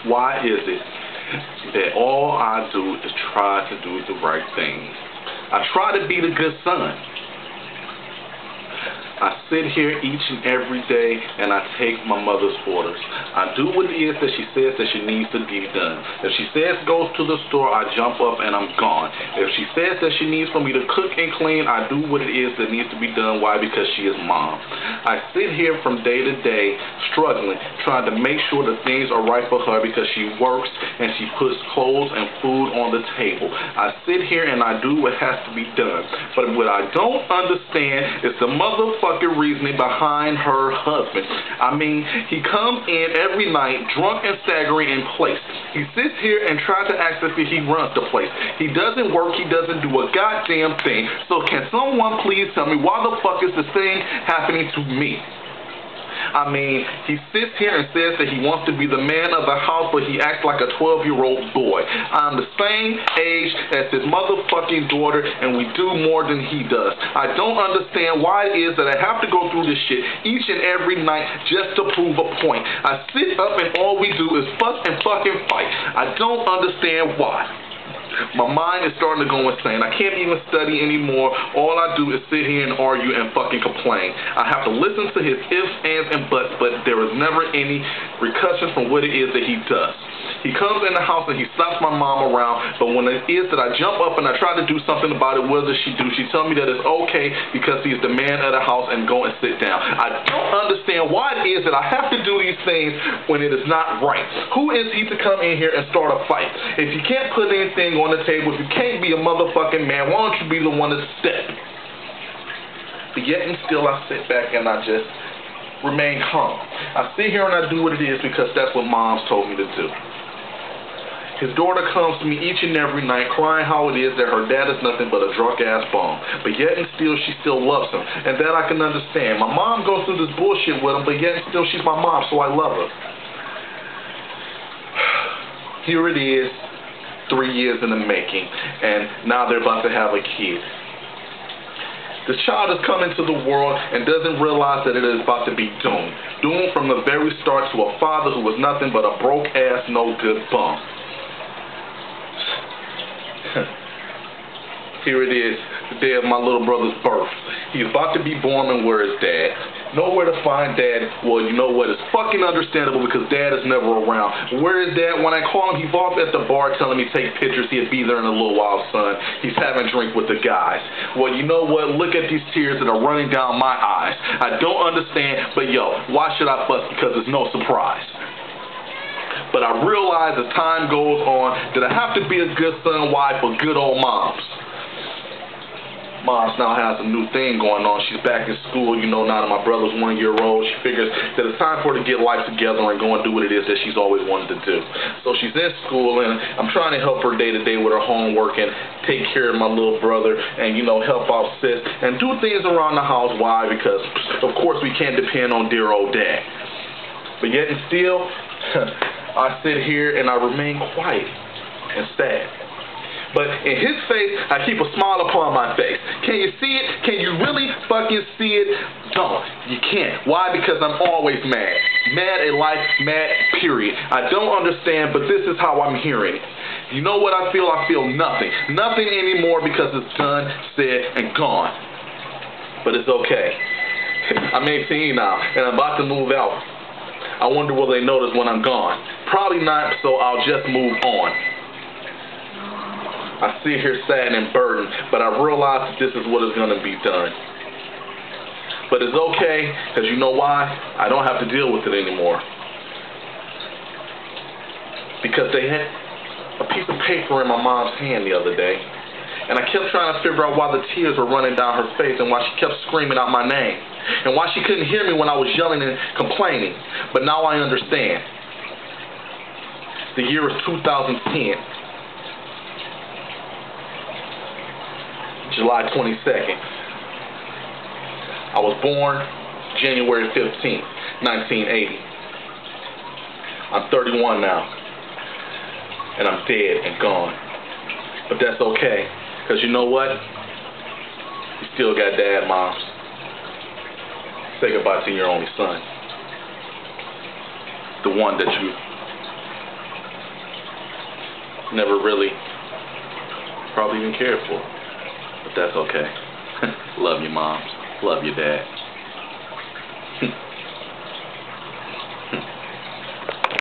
Why is it that all I do is try to do the right thing? I try to be the good son. I sit here each and every day and I take my mother's orders. I do what it is that she says that she needs to be done. If she says go to the store, I jump up and I'm gone. If she says that she needs for me to cook and clean, I do what it is that needs to be done. Why? Because she is mom. I sit here from day to day struggling, trying to make sure that things are right for her because she works and she puts clothes and food on the table. I sit here and I do what has to be done. But what I don't understand is the motherfucking reasoning behind her husband. I mean, he comes in every night drunk and staggering in place. He sits here and tries to act as if he runs the place. He doesn't work, he doesn't do a goddamn thing. So can someone please tell me why the fuck is this thing happening to me? I mean, he sits here and says that he wants to be the man of the house, but he acts like a 12-year-old boy. I'm the same age as his motherfucking daughter, and we do more than he does. I don't understand why it is that I have to go through this shit each and every night just to prove a point. I sit up and all we do is fuss and fucking fight. I don't understand why. My mind is starting to go insane. I can't even study anymore. All I do is sit here and argue and fucking complain. I have to listen to his ifs, ands, and buts, but there is never any repercussions from what it is that he does. He comes in the house and he slaps my mom around, but when it is that I jump up and I try to do something about it, what does she do? She tells me that it's okay because he's the man of the house and go and sit down. I don't understand why it is that I have to do these things when it is not right. Who is he to come in here and start a fight? If you can't put anything on the table, if you can't be a motherfucking man, why don't you be the one to step? But yet and still I sit back and I just remain calm. I sit here and I do what it is because that's what mom's told me to do. His daughter comes to me each and every night crying how it is that her dad is nothing but a drunk-ass bum. But yet and still, she still loves him. And that I can understand. My mom goes through this bullshit with him, but yet and still, she's my mom, so I love her. Here it is, 3 years in the making, and now they're about to have a kid. The child has come into the world and doesn't realize that it is about to be doomed. Doomed from the very start to a father who was nothing but a broke-ass, no-good bum. Here it is, the day of my little brother's birth. He's about to be born, and where is Dad? Nowhere to find Dad. Well, you know what? It's fucking understandable because Dad is never around. Where is Dad? When I call him, he's off at the bar telling me take pictures. He'll be there in a little while, son. He's having a drink with the guys. Well, you know what? Look at these tears that are running down my eyes. I don't understand, but yo, why should I fuss? Because it's no surprise. But I realize as time goes on that I have to be a good son, wife for good old moms. Moms now has a new thing going on. She's back in school, you know, now that my brother's 1 year old. She figures that it's time for her to get life together and go and do what it is that she's always wanted to do. So she's in school, and I'm trying to help her day to day with her homework and take care of my little brother and, you know, help out sis and do things around the house. Why? Because, of course, we can't depend on dear old Dad. But yet and still, I sit here and I remain quiet and sad. But in his face, I keep a smile upon my face. Can you see it? Can you really fucking see it? No, you can't. Why? Because I'm always mad. Mad at life, mad, period. I don't understand, but this is how I'm hearing it. You know what I feel? I feel nothing. Nothing anymore because it's done, said, and gone. But it's okay. I'm 18 now, and I'm about to move out. I wonder will they notice when I'm gone. Probably not, so I'll just move on. I sit here sad and burdened, but I realize that this is what is going to be done. But it's okay, because you know why? I don't have to deal with it anymore. Because they had a piece of paper in my mom's hand the other day, and I kept trying to figure out why the tears were running down her face and why she kept screaming out my name, and why she couldn't hear me when I was yelling and complaining. But now I understand. The year is 2010. July 22nd. I was born January 15th, 1980. I'm 31 now, and I'm dead and gone. But that's okay, because you know what? You still got Dad, Moms. Say goodbye to your only son. The one that you never really probably even cared for. But that's okay. Love you, moms. Love you, dad.